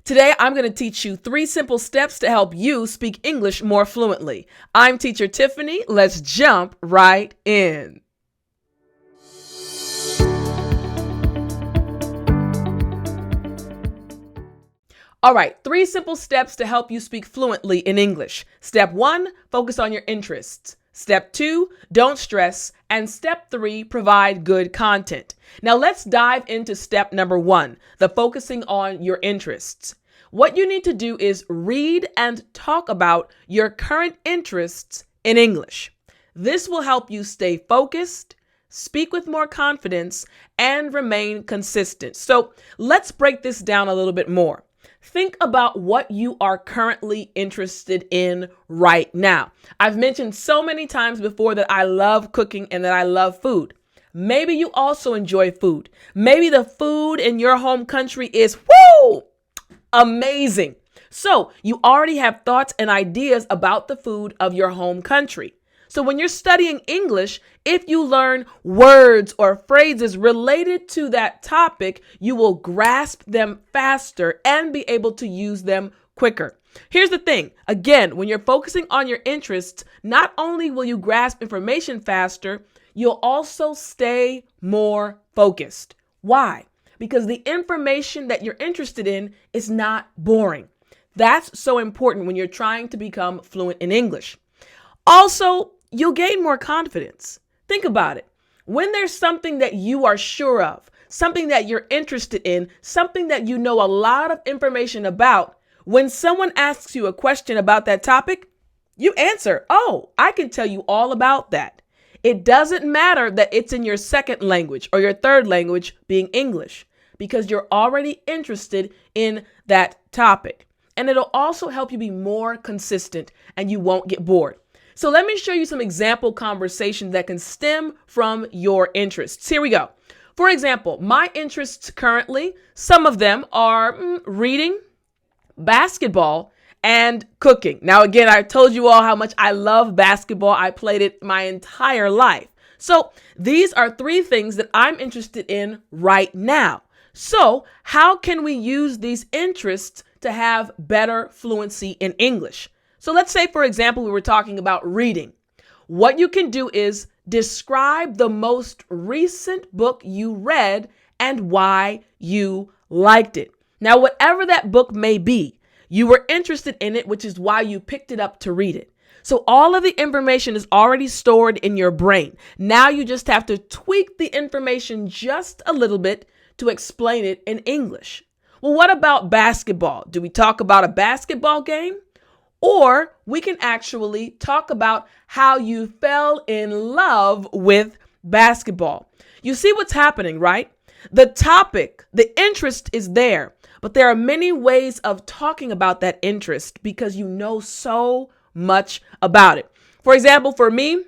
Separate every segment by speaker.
Speaker 1: Today, I'm going to teach you 3 simple steps to help you speak English more fluently. I'm teacher Tiffany. Let's jump right in. All right, 3 simple steps to help you speak fluently in English. Step 1, focus on your interests. Step 2, don't stress. And step 3, provide good content. Now let's dive into step number 1, the focusing on your interests. What you need to do is read and talk about your current interests in English. This will help you stay focused, speak with more confidence, and remain consistent. So let's break this down a little bit more. Think about what you are currently interested in right now. I've mentioned so many times before that I love cooking and that I love food. Maybe you also enjoy food. Maybe the food in your home country is amazing. So you already have thoughts and ideas about the food of your home country. So when you're studying English, if you learn words or phrases related to that topic, you will grasp them faster and be able to use them quicker. Here's the thing. Again, when you're focusing on your interests, not only will you grasp information faster, you'll also stay more focused. Why? Because the information that you're interested in is not boring. That's so important when you're trying to become fluent in English. Also, you'll gain more confidence. Think about it. When there's something that you are sure of, something that you're interested in, something that you know a lot of information about, when someone asks you a question about that topic, you answer, "Oh, I can tell you all about that." It doesn't matter that it's in your second language or your third language being English, because you're already interested in that topic. And it'll also help you be more consistent and you won't get bored. So let me show you some example conversations that can stem from your interests. Here we go. For example, my interests currently, some of them are reading, basketball, and cooking. Now, again, I told you all how much I love basketball. I played it my entire life. So these are 3 things that I'm interested in right now. So how can we use these interests to have better fluency in English? So let's say, for example, we were talking about reading. What you can do is describe the most recent book you read and why you liked it. Now, whatever that book may be, you were interested in it, which is why you picked it up to read it. So all of the information is already stored in your brain. Now you just have to tweak the information just a little bit to explain it in English. Well, what about basketball? Do we talk about a basketball game? Or we can actually talk about how you fell in love with basketball. You see what's happening, right? The topic, the interest is there, but there are many ways of talking about that interest because you know so much about it. For example, for me,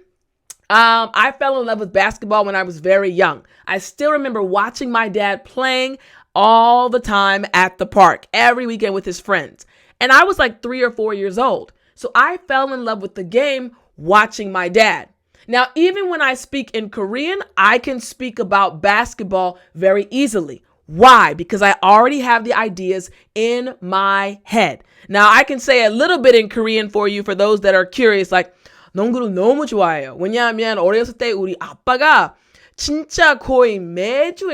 Speaker 1: I fell in love with basketball when I was very young. I still remember watching my dad playing all the time at the park every weekend with his friends. And I was like 3 or 4 years old. So I fell in love with the game watching my dad. Now, even when I speak in Korean, I can speak about basketball very easily. Why? Because I already have the ideas in my head. Now, I can say a little bit in Korean for you, for those that are curious, like, 농구를 너무 좋아해요. 왜냐하면 어렸을 때 우리 아빠가 진짜 거의 매주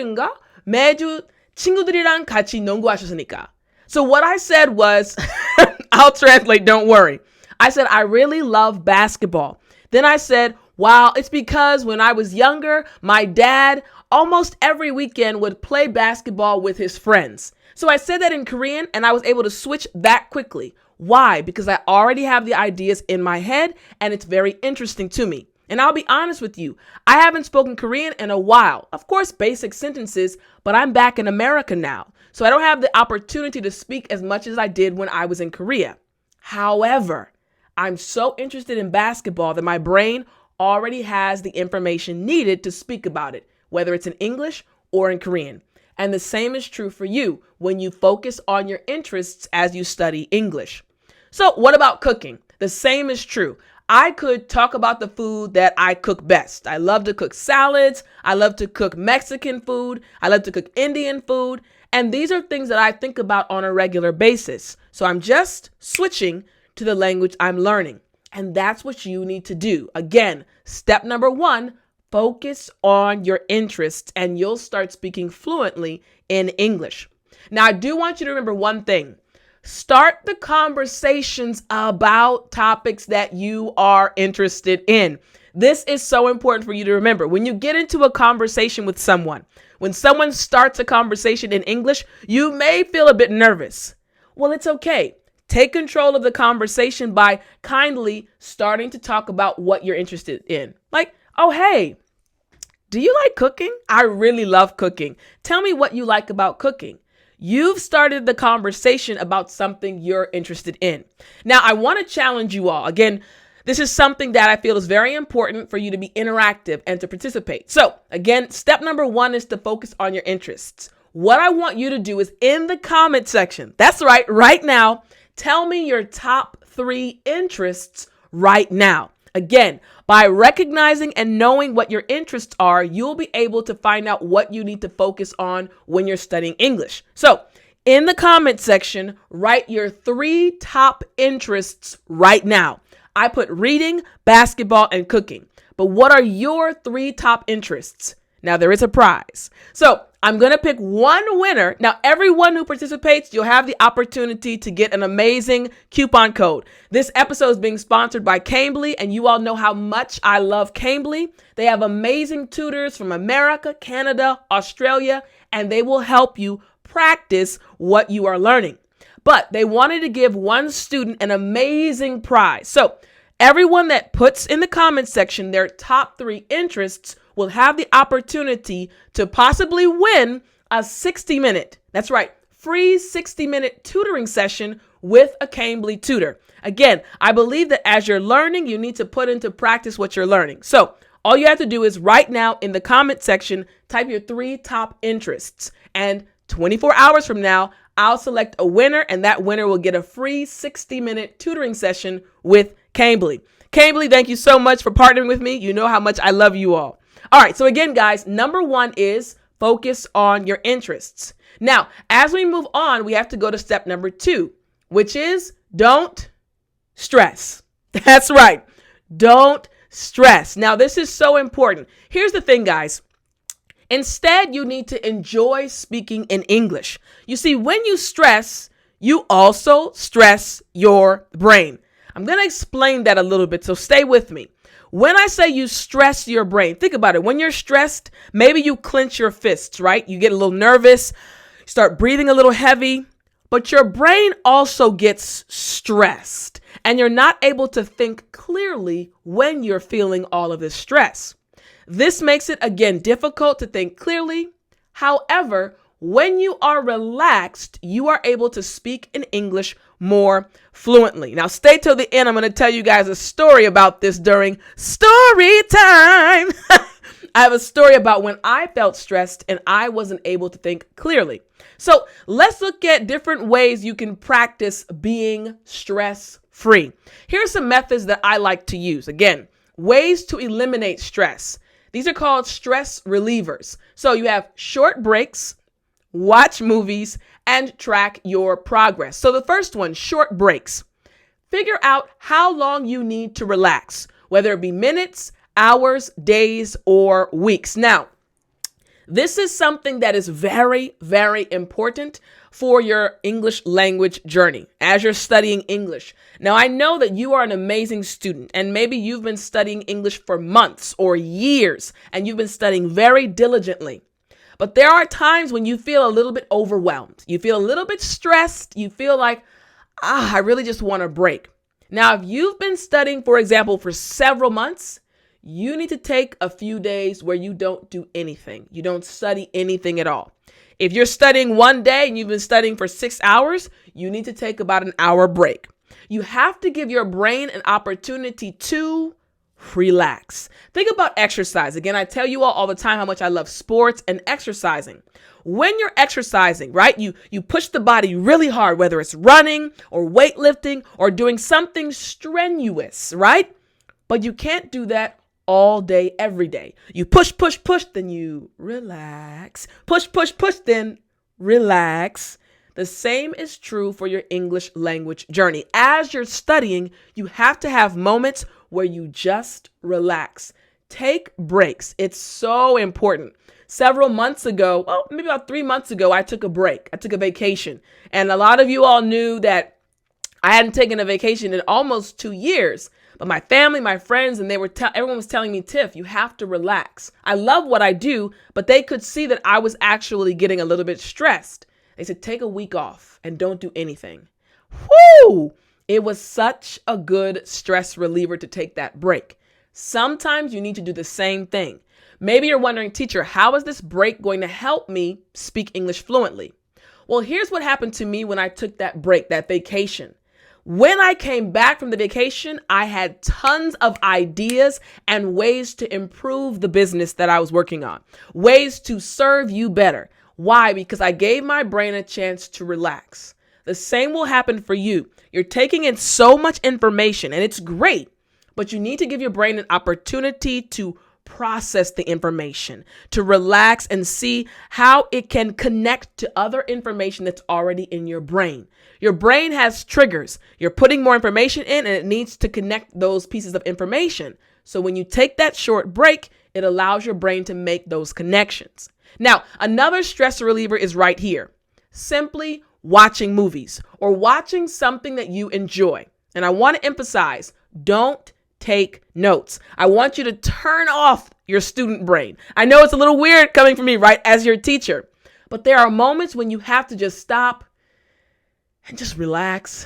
Speaker 1: 친구들이랑 같이 농구하셨으니까. So what I said was, I'll translate, don't worry. I said, I really love basketball. Then I said, wow, it's because when I was younger, my dad almost every weekend would play basketball with his friends. So I said that in Korean and I was able to switch that quickly. Why? Because I already have the ideas in my head and it's very interesting to me. And I'll be honest with you, I haven't spoken Korean in a while. Of course, basic sentences, but I'm back in America now. So I don't have the opportunity to speak as much as I did when I was in Korea. However, I'm so interested in basketball that my brain already has the information needed to speak about it, whether it's in English or in Korean. And the same is true for you when you focus on your interests as you study English. So what about cooking? The same is true. I could talk about the food that I cook best. I love to cook salads. I love to cook Mexican food. I love to cook Indian food. And these are things that I think about on a regular basis. So I'm just switching to the language I'm learning. And that's what you need to do. Again, step number 1, focus on your interests and you'll start speaking fluently in English. Now, I do want you to remember one thing. Start the conversations about topics that you are interested in. This is so important for you to remember. When you get into a conversation with someone, when someone starts a conversation in English, you may feel a bit nervous. Well, it's okay. Take control of the conversation by kindly starting to talk about what you're interested in. Like, oh, hey, do you like cooking? I really love cooking. Tell me what you like about cooking. You've started the conversation about something you're interested in. Now, I want to challenge you all. Again, this is something that I feel is very important for you to be interactive and to participate. So again, step number 1 is to focus on your interests. What I want you to do is in the comment section, that's right now, tell me your top 3 interests right now. Again, by recognizing and knowing what your interests are, you'll be able to find out what you need to focus on when you're studying English. So in the comment section, write your 3 top interests right now. I put reading, basketball, and cooking. But what are your 3 top interests? Now, there is a prize. So I'm going to pick one winner. Now, everyone who participates, you'll have the opportunity to get an amazing coupon code. This episode is being sponsored by Cambly, and you all know how much I love Cambly. They have amazing tutors from America, Canada, Australia, and they will help you practice what you are learning. But they wanted to give one student an amazing prize. So everyone that puts in the comment section their top 3 interests will have the opportunity to possibly win a 60-minute, that's right, free 60-minute tutoring session with a Cambly tutor. Again, I believe that as you're learning, you need to put into practice what you're learning. So all you have to do is right now in the comment section, type your 3 top interests. And 24 hours from now, I'll select a winner, and that winner will get a free 60-minute tutoring session with Cambly. Cambly, thank you so much for partnering with me. You know how much I love you all. All right, so again, guys, number 1 is focus on your interests. Now, as we move on, we have to go to step number 2, which is don't stress. That's right. Don't stress. Now, this is so important. Here's the thing, guys. Instead, you need to enjoy speaking in English. You see, when you stress, you also stress your brain. I'm going to explain that a little bit, so stay with me. When I say you stress your brain, think about it. When you're stressed, maybe you clench your fists, right? You get a little nervous, start breathing a little heavy, but your brain also gets stressed and you're not able to think clearly when you're feeling all of this stress. This makes it, again, difficult to think clearly. However, when you are relaxed, you are able to speak in English more fluently. Now, stay till the end. I'm going to tell you guys a story about this during story time. I have a story about when I felt stressed and I wasn't able to think clearly. So let's look at different ways you can practice being stress-free. Here are some methods that I like to use. Again, ways to eliminate stress. These are called stress relievers. So you have short breaks, watch movies, and track your progress. So the first one, short breaks. Figure out how long you need to relax, whether it be minutes, hours, days, or weeks. Now, this is something that is very, very important for your English language journey as you're studying English. Now, I know that you are an amazing student and maybe you've been studying English for months or years and you've been studying very diligently. But there are times when you feel a little bit overwhelmed. You feel a little bit stressed. You feel like, I really just want a break. Now, if you've been studying, for example, for several months, you need to take a few days where you don't do anything. You don't study anything at all. If you're studying one day and you've been studying for 6 hours, you need to take about an hour break. You have to give your brain an opportunity to relax. Think about exercise. Again, I tell you all the time how much I love sports and exercising. When you're exercising, right, you push the body really hard, whether it's running or weightlifting or doing something strenuous, right? But you can't do that all day, every day. You push, push, push, then you relax. Push, push, push, then relax. The same is true for your English language journey. As you're studying, you have to have moments where you just relax. Take breaks. It's so important. Several months ago, well, maybe about 3 months ago, I took a break. I took a vacation. And a lot of you all knew that I hadn't taken a vacation in almost 2 years. But my family, my friends, and everyone was telling me, Tiff, you have to relax. I love what I do, but they could see that I was actually getting a little bit stressed. They said, take a week off and don't do anything. Whoo! It was such a good stress reliever to take that break. Sometimes you need to do the same thing. Maybe you're wondering, teacher, how is this break going to help me speak English fluently? Well, here's what happened to me when I took that break, that vacation. When I came back from the vacation, I had tons of ideas and ways to improve the business that I was working on, ways to serve you better. Why? Because I gave my brain a chance to relax. The same will happen for you. You're taking in so much information and it's great, but you need to give your brain an opportunity to process the information, to relax and see how it can connect to other information that's already in your brain. Your brain has triggers. You're putting more information in and it needs to connect those pieces of information. So when you take that short break, it allows your brain to make those connections. Now, another stress reliever is right here. Simply watching movies or watching something that you enjoy. And I want to emphasize, don't take notes. I want you to turn off your student brain. I know it's a little weird coming from me, right, as your teacher, but there are moments when you have to just stop and just relax,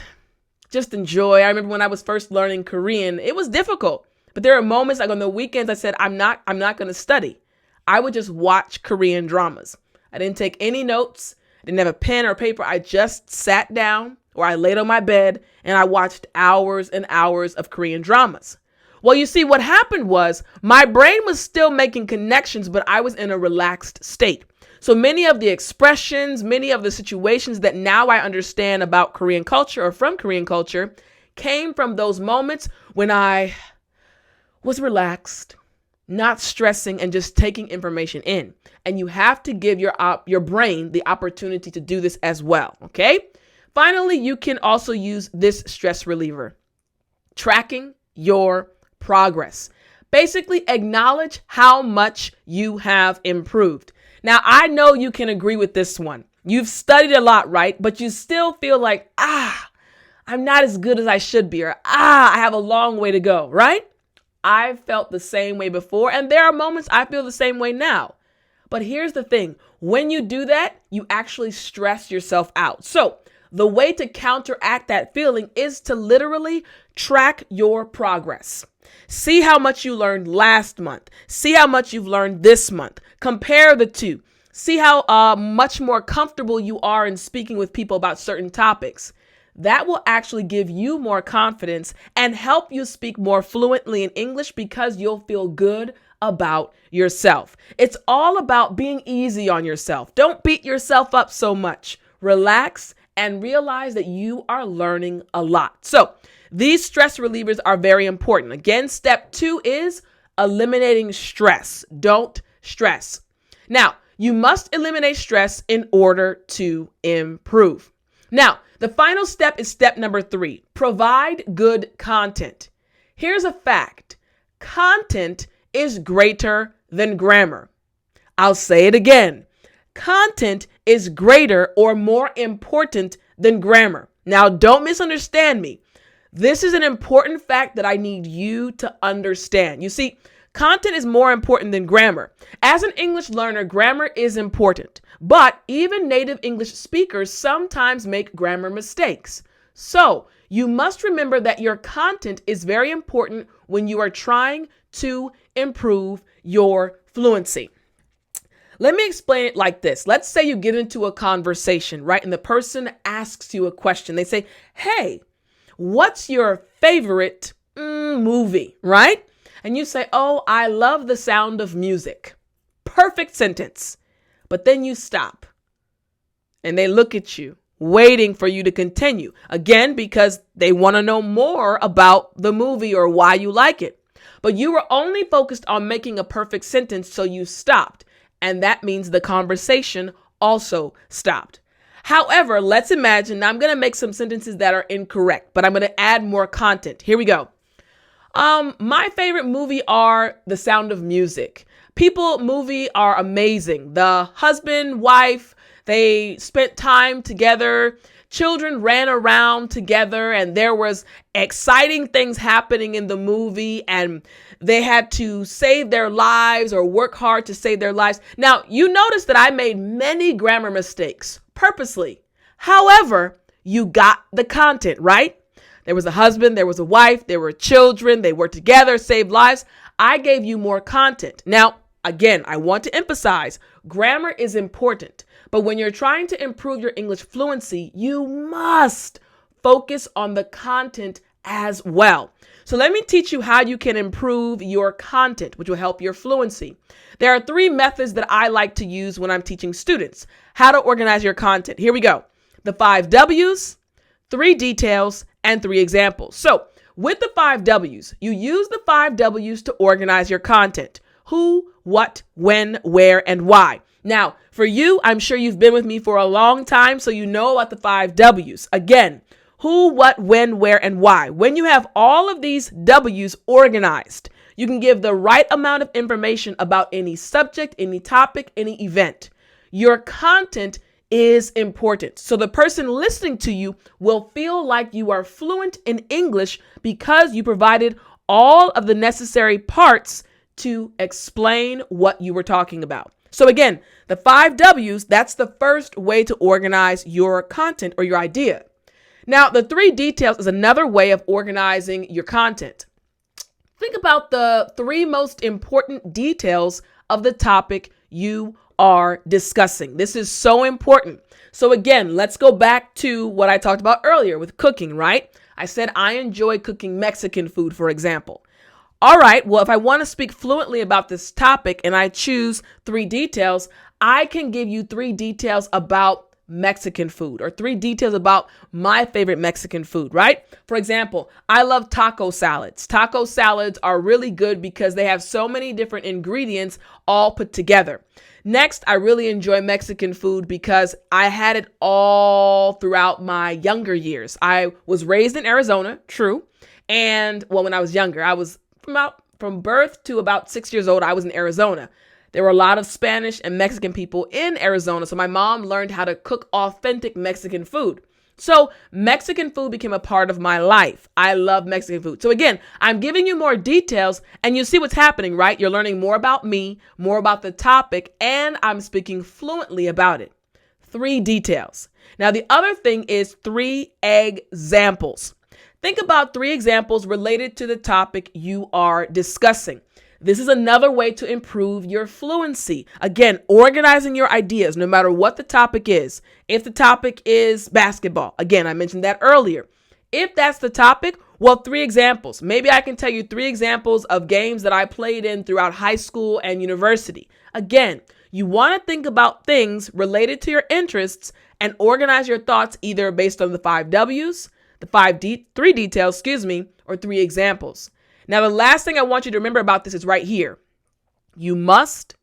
Speaker 1: just enjoy. I remember when I was first learning Korean, it was difficult, but there are moments like on the weekends I said, I'm not going to study. I would just watch Korean dramas. I didn't take any notes. I didn't have a pen or paper. I just sat down or I laid on my bed and I watched hours and hours of Korean dramas. Well, you see, what happened was my brain was still making connections, but I was in a relaxed state. So many of the expressions, many of the situations that now I understand about Korean culture or from Korean culture came from those moments when I was relaxed, not stressing and just taking information in. And you have to give your brain the opportunity to do this as well. Okay. Finally, you can also use this stress reliever, tracking your progress. Basically, acknowledge how much you have improved. Now, I know you can agree with this one. You've studied a lot, right? But you still feel like, I'm not as good as I should be, or I have a long way to go, right? I've felt the same way before, and there are moments I feel the same way now. But here's the thing. When you do that, you actually stress yourself out. So the way to counteract that feeling is to literally track your progress. See how much you learned last month. See how much you've learned this month. Compare the two. See how much more comfortable you are in speaking with people about certain topics. That will actually give you more confidence and help you speak more fluently in English because you'll feel good about yourself. It's all about being easy on yourself. Don't beat yourself up so much. Relax and realize that you are learning a lot. So these stress relievers are very important. Again, step 2 is eliminating stress. Don't stress. Now, you must eliminate stress in order to improve. Now, the final step is step number 3. Provide good content. Here's a fact. Content is greater than grammar. I'll say it again. Content is greater or more important than grammar. Now, don't misunderstand me. This is an important fact that I need you to understand. You see, content is more important than grammar. As an English learner, grammar is important, but even native English speakers sometimes make grammar mistakes. So you must remember that your content is very important when you are trying to improve your fluency. Let me explain it like this. Let's say you get into a conversation, right? And the person asks you a question. They say, hey, what's your favorite movie, right? And you say, oh, I love the sound of music. Perfect sentence. But then you stop and they look at you, waiting for you to continue. Again, because they want to know more about the movie or why you like it. But you were only focused on making a perfect sentence, so you stopped. And that means the conversation also stopped. However, let's imagine, now I'm going to make some sentences that are incorrect, but I'm going to add more content. Here we go. My favorite movie are The Sound of Music. People movie are amazing. The husband, wife, they spent time together. Children ran around together and there was exciting things happening in the movie and they had to save their lives or work hard to save their lives. Now, you notice that I made many grammar mistakes purposely. However, you got the content, right? There was a husband, there was a wife, there were children, they worked together, saved lives. I gave you more content. Now, again, I want to emphasize grammar is important, but when you're trying to improve your English fluency, you must focus on the content as well. So let me teach you how you can improve your content, which will help your fluency. There are 3 methods that I like to use when I'm teaching students how to organize your content. Here we go. The 5 W's, 3 details, and 3 examples. So with the 5 W's, you use the 5 W's to organize your content. Who, what, when, where, and why. Now, for you, I'm sure you've been with me for a long time, so you know about the 5 W's. Again, who, what, when, where, and why. When you have all of these W's organized, you can give the right amount of information about any subject, any topic, any event. Your content is important. So the person listening to you will feel like you are fluent in English because you provided all of the necessary parts to explain what you were talking about. So again, the 5 W's, that's the first way to organize your content or your idea. Now, the 3 details is another way of organizing your content. Think about the 3 most important details of the topic you are discussing. This is so important. So again, let's go back to what I talked about earlier with cooking, right? I said I enjoy cooking Mexican food, for example. All right, well, if I want to speak fluently about this topic and I choose 3 details, I can give you 3 details about Mexican food or 3 details about my favorite Mexican food, right? For example, I love taco salads. Taco salads are really good because they have so many different ingredients all put together. Next, I really enjoy Mexican food because I had it all throughout my younger years. I was raised in Arizona, true. And well, when I was younger, I was from birth to about 6 years old, I was in Arizona. There were a lot of Spanish and Mexican people in Arizona, so my mom learned how to cook authentic Mexican food. So Mexican food became a part of my life. I love Mexican food. So again, I'm giving you more details and you see what's happening, right? You're learning more about me, more about the topic, and I'm speaking fluently about it. 3 details. Now, the other thing is 3 examples. Think about 3 examples related to the topic you are discussing. This is another way to improve your fluency. Again, organizing your ideas, no matter what the topic is. If the topic is basketball, again, I mentioned that earlier. If that's the topic, well, 3 examples. Maybe I can tell you 3 examples of games that I played in throughout high school and university. Again, you want to think about things related to your interests and organize your thoughts either based on the 5 W's, the 3 details, or 3 examples. Now, the last thing I want you to remember about this is right here. You must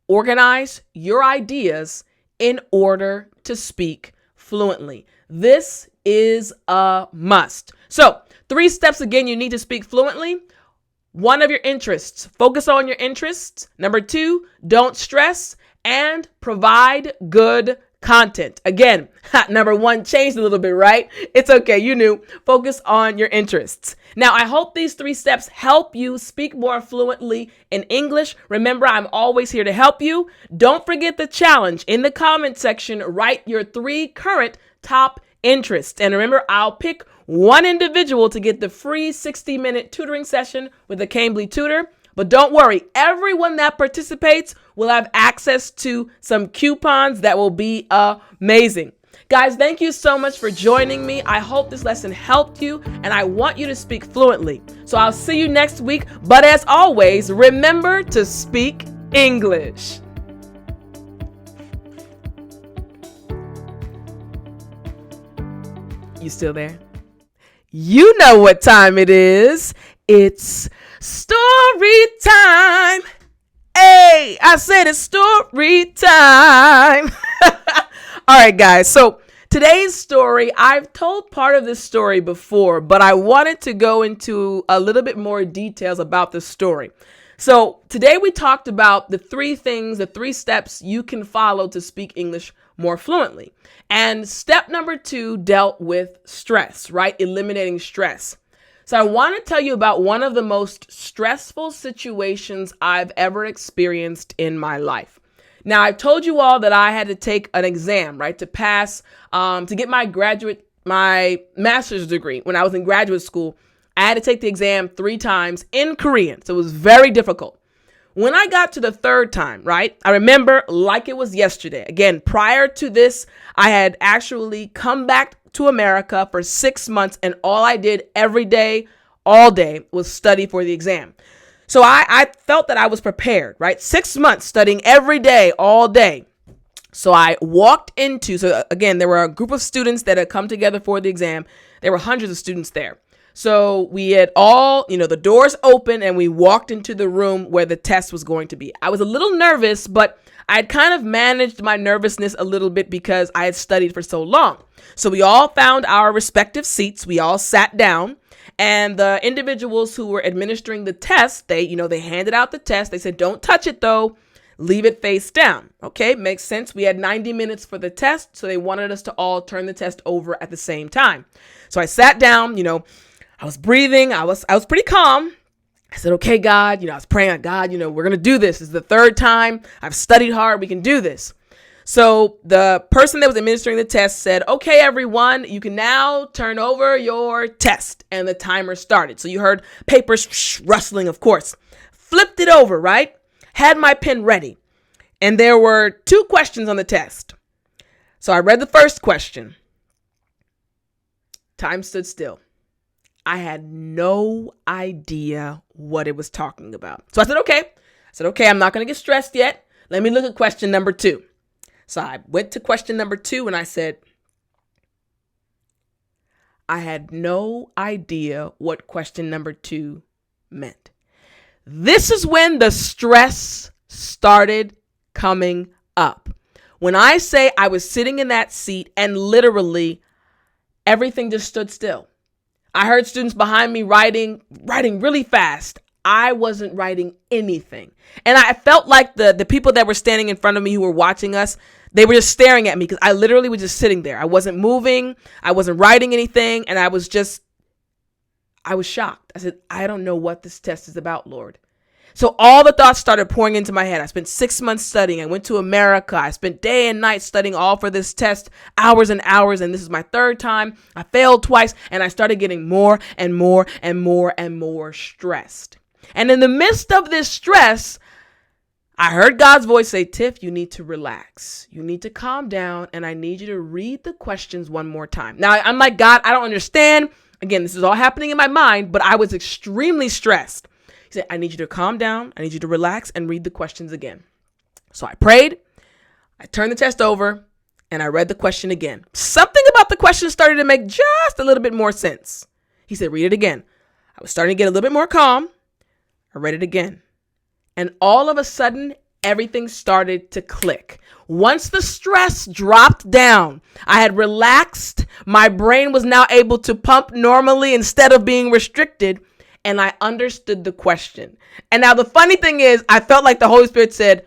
Speaker 1: organize your ideas in order to speak fluently. This is a must. So 3 steps again, you need to speak fluently. 1 of your interests, focus on your interests. Number 2, don't stress and provide good content. Again, number 1 changed a little bit, right? It's okay. You knew. Focus on your interests. Now, I hope these 3 steps help you speak more fluently in English. Remember, I'm always here to help you. Don't forget the challenge. In the comment section, write your 3 current top interests. And remember, I'll pick 1 individual to get the free 60-minute tutoring session with a Cambly tutor. But don't worry, everyone that participates will have access to some coupons that will be amazing. Guys, thank you so much for joining me. I hope this lesson helped you, and I want you to speak fluently. So I'll see you next week. But as always, remember to speak English. You still there? You know what time it is. It's story time. Hey, I said it's story time. All right, guys. So today's story, I've told part of this story before, but I wanted to go into a little bit more details about the story. So today we talked about the three steps you can follow to speak English more fluently. And step number 2 dealt with stress, right? Eliminating stress. So I want to tell you about one of the most stressful situations I've ever experienced in my life. Now, I've told you all that I had to take an exam, right, to pass, to get my master's degree. When I was in graduate school, I had to take the exam 3 times in Korean. So it was very difficult. When I got to the 3rd time, right, I remember like it was yesterday. Again, prior to this, I had actually come back to America for 6 months, and all I did every day, all day, was study for the exam. So I felt that I was prepared, right? 6 months studying every day, all day. So I walked into, so again, there were a group of students that had come together for the exam. There were hundreds of students there. So we had all, the doors open, and we walked into the room where the test was going to be. I was a little nervous, but I had kind of managed my nervousness a little bit because I had studied for so long. So we all found our respective seats. We all sat down, and the individuals who were administering the test, they handed out the test. They said, don't touch it though. Leave it face down. Okay, makes sense. We had 90 minutes for the test, so they wanted us to all turn the test over at the same time. So I sat down, I was breathing. I was pretty calm. I said, okay, God, I was praying, God, we're going to do this. This is the 3rd time. I've studied hard. We can do this. So the person that was administering the test said, okay, everyone, you can now turn over your test. And the timer started. So you heard papers rustling, of course. Flipped it over, right? Had my pen ready. And there were 2 questions on the test. So I read the first question. Time stood still. I had no idea what it was talking about. So I said, okay, I'm not going to get stressed yet. Let me look at question number 2. So I went to question number 2 and I said, I had no idea what question number 2 meant. This is when the stress started coming up. When I say I was sitting in that seat and literally everything just stood still. I heard students behind me writing really fast. I wasn't writing anything. And I felt like the people that were standing in front of me who were watching us, they were just staring at me because I literally was just sitting there. I wasn't moving. I wasn't writing anything. And I was shocked. I said, I don't know what this test is about, Lord. So all the thoughts started pouring into my head. I spent 6 months studying. I went to America. I spent day and night studying all for this test, hours and hours. And this is my 3rd time. I failed twice. And I started getting more and more and more and more stressed. And in the midst of this stress, I heard God's voice say, Tiff, you need to relax. You need to calm down. And I need you to read the questions one more time. Now, I'm like, God, I don't understand. Again, this is all happening in my mind, but I was extremely stressed. He said, I need you to calm down. I need you to relax and read the questions again. So I prayed. I turned the test over and I read the question again. Something about the question started to make just a little bit more sense. He said, read it again. I was starting to get a little bit more calm. I read it again. And all of a sudden, everything started to click. Once the stress dropped down, I had relaxed. My brain was now able to pump normally instead of being restricted. And I understood the question. And now the funny thing is, I felt like the Holy Spirit said,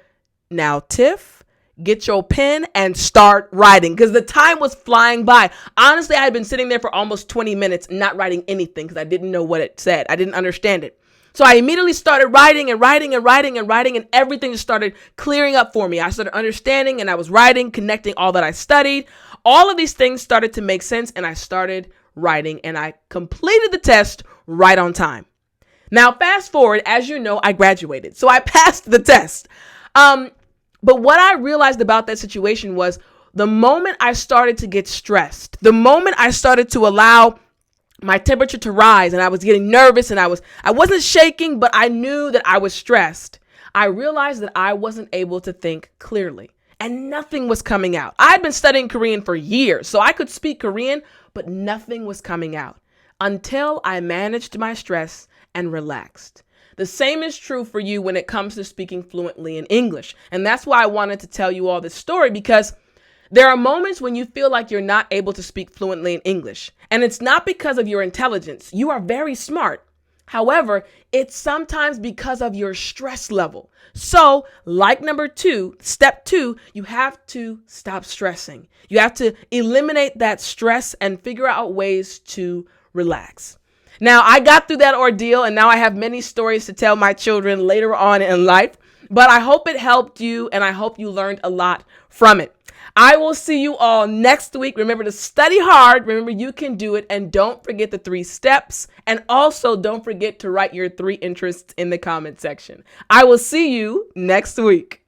Speaker 1: now, Tiff, get your pen and start writing, because the time was flying by. Honestly, I had been sitting there for almost 20 minutes not writing anything because I didn't know what it said. I didn't understand it. So I immediately started writing and everything just started clearing up for me. I started understanding and I was writing, connecting all that I studied. All of these things started to make sense and I started writing and I completed the test right on time. Now, fast forward, as you know, I graduated. So I passed the test. But what I realized about that situation was the moment I started to get stressed, the moment I started to allow my temperature to rise and I was getting nervous and I wasn't shaking, but I knew that I was stressed. I realized that I wasn't able to think clearly and nothing was coming out. I had been studying Korean for years, so I could speak Korean, but nothing was coming out until I managed my stress and relaxed. The same is true for you when it comes to speaking fluently in English. And that's why I wanted to tell you all this story, because there are moments when you feel like you're not able to speak fluently in English. And it's not because of your intelligence. You are very smart. However, it's sometimes because of your stress level. So, like number 2, step 2, you have to stop stressing. You have to eliminate that stress and figure out ways to relax. Now, I got through that ordeal, and now I have many stories to tell my children later on in life, but I hope it helped you, and I hope you learned a lot from it. I will see you all next week. Remember to study hard. Remember, you can do it. And don't forget the 3 steps. And also don't forget to write your 3 interests in the comment section. I will see you next week.